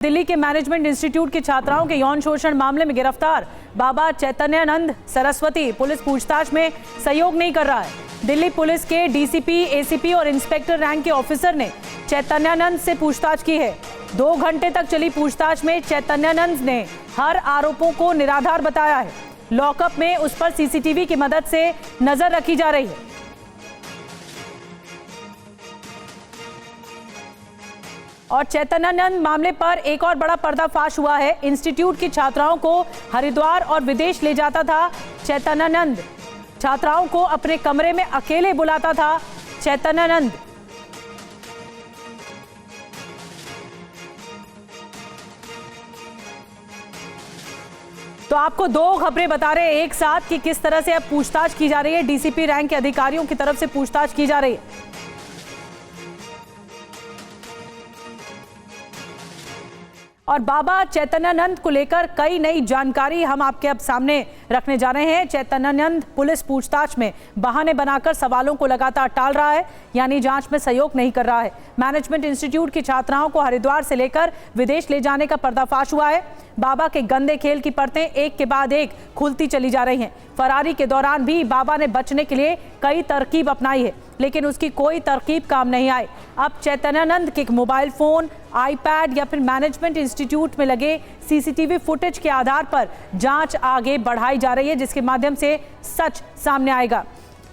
दिल्ली के management institute की छात्राओं के यौन शोषण मामले में गिरफ्तार बाबा चैतन्यानंद सरस्वती पुलिस पूछताछ में सहयोग नहीं कर रहा है। दिल्ली पुलिस के डीसीपी, एसीपी और इंस्पेक्टर रैंक के ऑफिसर ने चैतन्यानंद से पूछताछ की है। 2 घंटे तक चली पूछताछ में चैतन्यानंद ने हर आरोपों को निराधार बताया है। लॉकअप में उस पर सीसीटीवी की मदद से नजर रखी जा रही है। और चैतन्यानंद मामले पर एक और बड़ा पर्दाफाश हुआ है। इंस्टीट्यूट की छात्राओं को हरिद्वार और विदेश ले जाता था चैतन्यानंद। छात्राओं को अपने कमरे में अकेले बुलाता था चैतन्यानंद। तो आपको 2 खबरें बता रहे हैं एक साथ कि किस तरह से अब पूछताछ की जा रही है। डीसीपी रैंक के अधिकारियों की तरफ से पूछताछ की जा रही है। और बाबा चैतन्यानंद को लेकर कई नई जानकारी हम आपके अब सामने रखने जा रहे हैं। चैतन्यानंद पुलिस पूछताछ में बहाने बनाकर सवालों को लगातार टाल रहा है, यानी जांच में सहयोग नहीं कर रहा है। मैनेजमेंट इंस्टीट्यूट की छात्राओं को हरिद्वार से लेकर विदेश ले जाने का पर्दाफाश हुआ है। बाबा के गंदे खेल की परतें एक के बाद एक खुलती चली जा रही हैं। फरारी के दौरान भी बाबा ने बचने के लिए कई तरकीब अपनाई है, लेकिन उसकी कोई तरकीब काम नहीं आई। अब चैतन्यानंद के मोबाइल फोन, आईपैड या फिर मैनेजमेंट इंस्टीट्यूट में लगे सीसीटीवी फुटेज के आधार पर जांच आगे बढ़ाई जा रही है, जिसके माध्यम से सच सामने आएगा।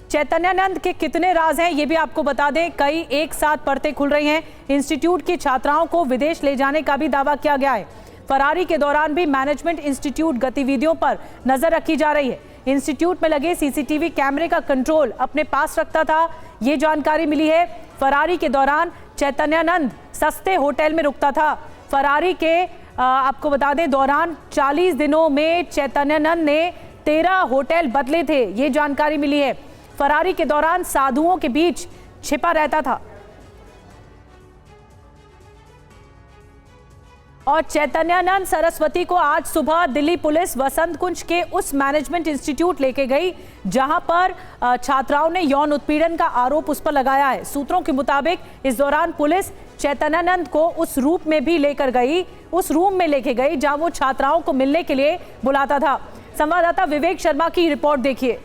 चैतन्यानंद के कितने राज हैं ये भी आपको बता दें। कई एक साथ परतें खुल रही हैं। इंस्टीट्यूट की छात्राओं को विदेश ले जाने का भी दावा किया गया है। फरारी के दौरान भी मैनेजमेंट इंस्टीट्यूट गतिविधियों पर नजर रखी जा रही है। इंस्टीट्यूट में लगे सीसीटीवी कैमरे का कंट्रोल अपने पास रखता था, ये जानकारी मिली है। फरारी के दौरान चैतन्यानंद सस्ते होटल में रुकता था। फरारी के आपको बता दें दौरान 40 दिनों में चैतन्यानंद ने 13 होटल बदले थे, ये जानकारी मिली है। फरारी के दौरान साधुओं के बीच छिपा रहता था। और चैतन्यानंद सरस्वती को आज सुबह दिल्ली पुलिस वसंत कुंज के उस मैनेजमेंट इंस्टीट्यूट लेके गई जहां पर छात्राओं ने यौन उत्पीड़न का आरोप उस पर लगाया है। सूत्रों के मुताबिक इस दौरान पुलिस चैतन्यानंद को उस रूप में भी लेकर गई, उस रूम में लेके गई जहां वो छात्राओं को मिलने के लिए बुलाता था। संवाददाता विवेक शर्मा की रिपोर्ट देखिए।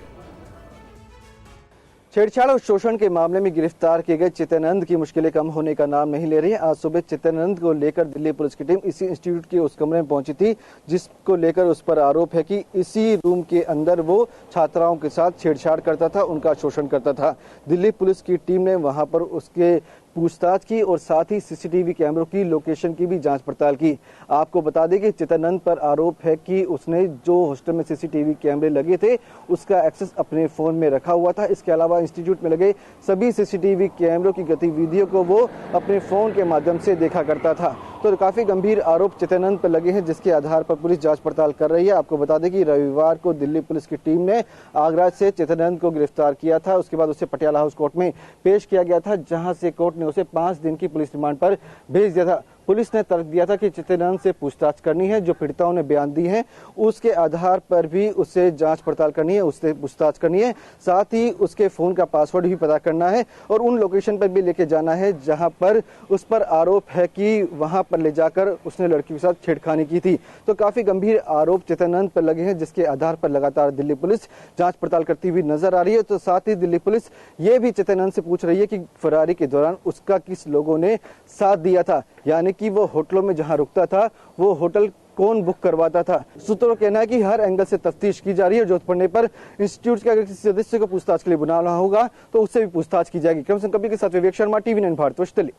छेड़छाड़ और शोषण के मामले में गिरफ्तार किए गए चैतन्यानंद की मुश्किलें कम होने का नाम नहीं ले रही है। आज सुबह चैतन्यानंद को लेकर दिल्ली पुलिस की टीम इसी इंस्टीट्यूट के उस कमरे में पहुंची थी जिसको लेकर उस पर आरोप है कि इसी रूम के अंदर वो छात्राओं के साथ छेड़छाड़ करता था, उनका शोषण करता था। दिल्ली पुलिस की टीम ने वहां पर उसके पूछताछ की और साथ ही सीसीटीवी कैमरों की लोकेशन की भी जांच पड़ताल की। आपको बता दें कि चैतन्यानंद पर आरोप है कि उसने जो हॉस्टल में सीसीटीवी कैमरे लगे थे उसका एक्सेस अपने फोन में रखा हुआ था। इसके अलावा इंस्टीट्यूट में लगे सभी सीसीटीवी कैमरों की गतिविधियों को वो अपने फोन के माध्यम से देखा करता था। तो काफी गंभीर आरोप चैतन्यानंद पर लगे हैं, जिसके आधार पर पुलिस जांच पड़ताल कर रही है। आपको बता दें कि रविवार को दिल्ली पुलिस की टीम ने आगरा से चैतन्यानंद को गिरफ्तार किया था। उसके बाद उसे पटियाला हाउस कोर्ट में पेश किया गया था, जहां से कोर्ट ने उसे 5 दिन की पुलिस रिमांड पर भेज दिया था। पुलिस ने तर्क दिया था कि चैतन्यानंद से पूछताछ करनी है, जो पीड़िताओं ने बयान दी है उसके आधार पर भी उससे जांच पड़ताल करनी है, उससे पूछताछ करनी है। साथ ही उसके फोन का पासवर्ड भी पता करना है और उन लोकेशन पर भी लेके जाना है जहां पर उस पर आरोप है कि वहां पर ले जाकर उसने लड़की के साथ छेड़खानी की थी। तो काफी गंभीर आरोप चैतन्यानंद पर लगे हैं, जिसके आधार पर लगातार दिल्ली पुलिस जांच पड़ताल करती हुई नजर आ रही है। तो साथ ही दिल्ली पुलिस ये भी चैतन्यानंद से पूछ रही है कि फरारी के दौरान उसका किस लोगों ने साथ दिया था, यानी कि वो होटलों में जहां रुकता था वो होटल कौन बुक करवाता था। सूत्रों का कहना है कि हर एंगल से तफ्तीश की जा रही है। जरूरत पड़ने पर इंस्टीट्यूट के अगर किसी सदस्य को पूछताछ के लिए बुलाना होगा तो उससे भी पूछताछ की जाएगी। कम से कम के साथ विवेक शर्मा, TV9 भारतवर्ष दिल्ली।